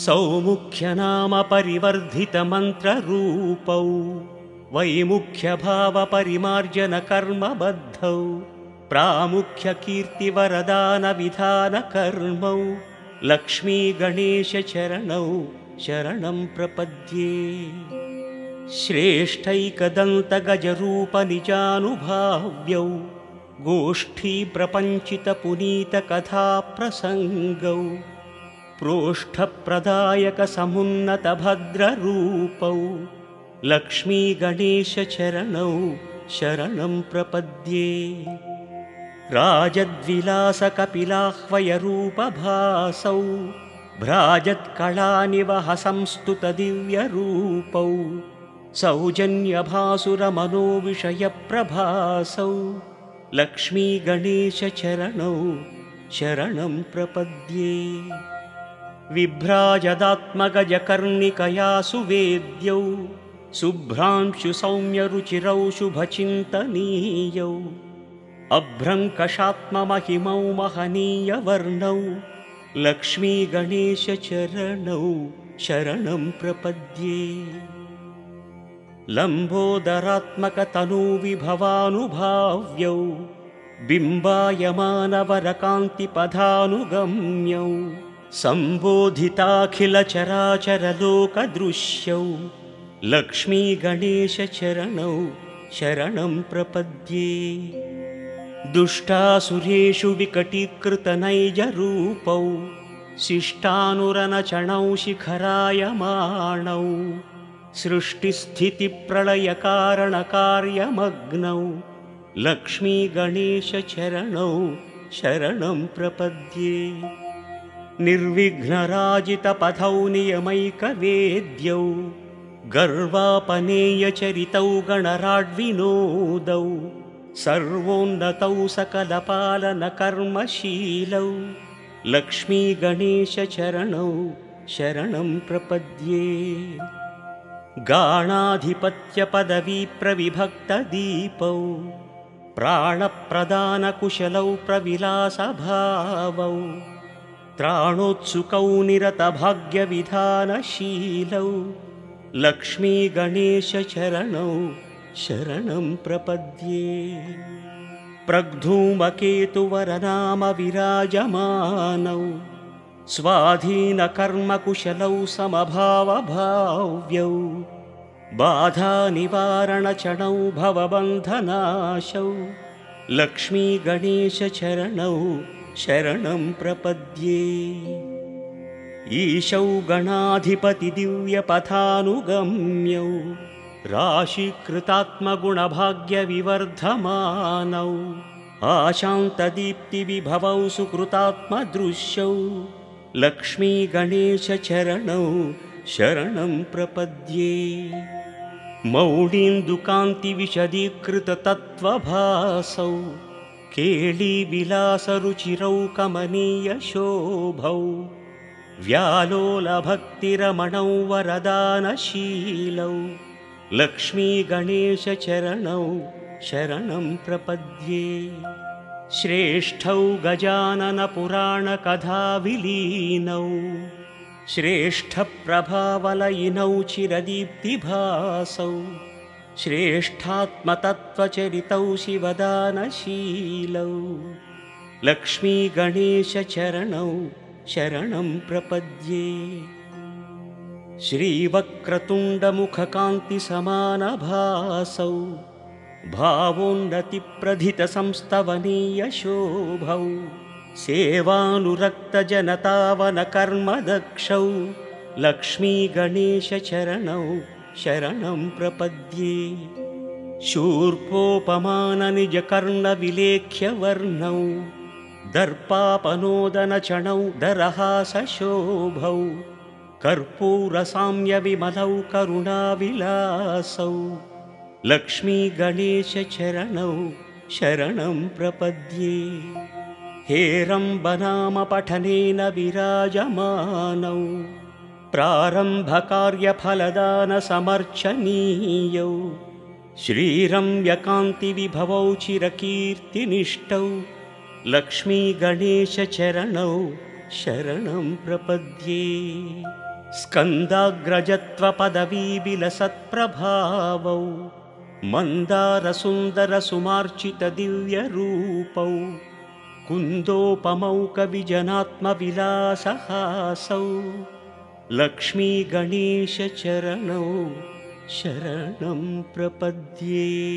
सौमुख्यनाम परिवर्धितमन्त्ररूपौ वैमुख्यभावपरिमार्जनकर्मबद्धौ प्रामुख्यकीर्तिवरदानविधानकर्मौ लक्ष्मीगणेशचरणौ शरणं प्रपद्ये। श्रेष्ठैकदन्तगजरूपनिजानुभाव्यौ गोष्ठीप्रपञ्चितपुनीतकथाप्रसङ्गौ प्रोष्ठप्रदायकसमुन्नतभद्ररूपौ लक्ष्मीगणेशचरणौ शरणं प्रपद्ये। राजद्विलासकपिलाह्वयरूपभासौ भ्राजत्कलानिवहसंस्तुतदिव्यरूपौ सौजन्यभासुरमनोविषयप्रभासौ लक्ष्मीगणेशचरणौ शरणं प्रपद्ये। विभ्राजदात्मगजकर्णिकया सुवेद्यौ शुभ्रांशुसौम्यरुचिरौ शुभचिन्तनीयौ अभ्रङ्कषात्ममहिमौ महनीयवर्णौ लक्ष्मीगणेशचरणौ शरणं प्रपद्ये। लम्बोदरात्मकतनूविभवानुभाव्यौ बिम्बायमानवरकान्तिपदानुगम्यौ सम्बोधिताखिलचराचरलोकदृश्यौ लक्ष्मीगणेशचरणौ शरणं प्रपद्ये। दुष्टासुरेषु विकटीकृतनैजरूपौ शिष्टानुरनचणौ शिखरायमाणौ सृष्टिस्थितिप्रलयकारणकार्यमग्नौ लक्ष्मीगणेशचरणौ शरणं प्रपद्ये। निर्विघ्नराजितपथौ नियमैकवेद्यौ गर्वापनेयचरितौ गणराड्विनोदौ सर्वोन्नतौ सकलपालनकर्मशीलौ लक्ष्मीगणेशचरणौ शरणं प्रपद्ये। गाणाधिपत्यपदवीप्रविभक्तदीपौ प्राणप्रदानकुशलौ प्रविलासभावौ त्राणोत्सुकौ निरतभाग्यविधानशीलौ लक्ष्मीगणेशचरणौ शरणं प्रपद्ये। प्रग्धूमकेतुवरनामविराजमानौ स्वाधीनकर्मकुशलौ समभावभाव्यौ बाधानिवारणचरणौ भवबन्धनाशौ लक्ष्मीगणेशचरणौ शरणं प्रपद्ये। ईशौ गणाधिपतिदिव्यपथानुगम्यौ राशीकृतात्मगुणभाग्यविवर्धमानौ आशान्तदीप्तिविभवौ सुकृतात्मदृश्यौ लक्ष्मीगणेशचरणौ शरणं प्रपद्ये। मौळीन्दुकान्तिविशदीकृततत्त्वभासौ केळीविलासरुचिरौ कमनीयशोभौ व्यालोलभक्तिरमणौ वरदानशीलौ लक्ष्मीगणेशचरणौ शरणं प्रपद्ये। श्रेष्ठौ गजाननपुराणकथाविलीनौ श्रेष्ठप्रभावलयिनौ चिरदीप्तिभासौ श्रेष्ठात्मतत्त्वचरितौ शिवदानशीलौ लक्ष्मीगणेशचरणौ शरणं प्रपद्ये। श्रीवक्रतुण्डमुखकान्तिसमानभासौ भावोन्नतिप्रधितसंस्तवनीयशोभौ सेवानुरक्तजनतावनकर्मदक्षौ लक्ष्मीगणेशचरणौ शरणं प्रपद्ये। शूर्पोपमाननिजकर्णविलेख्यवर्णौ दर्पापनोदनचणौ दरहासशोभौ कर्पूरसाम्यविमलौ करुणाविलासौ लक्ष्मीगणेशचरणौ शरणं प्रपद्ये। हेरम्बनामपठनेन विराजमानौ प्रारम्भकार्यफलदानसमर्चनीयौ श्रीरम्यकान्तिविभवौ चिरकीर्तिनिष्ठौ लक्ष्मीगणेशचरणौ शरणं प्रपद्ये स्कन्दाग्रजत्वपदवीबिलसत्प्रभावौ मन्दारसुन्दरसुमार्चितदिव्यरूपौ कुन्दोपमौ कविजनात्मविलासहासौ लक्ष्मीगणेशचरणौ शरणं प्रपद्ये।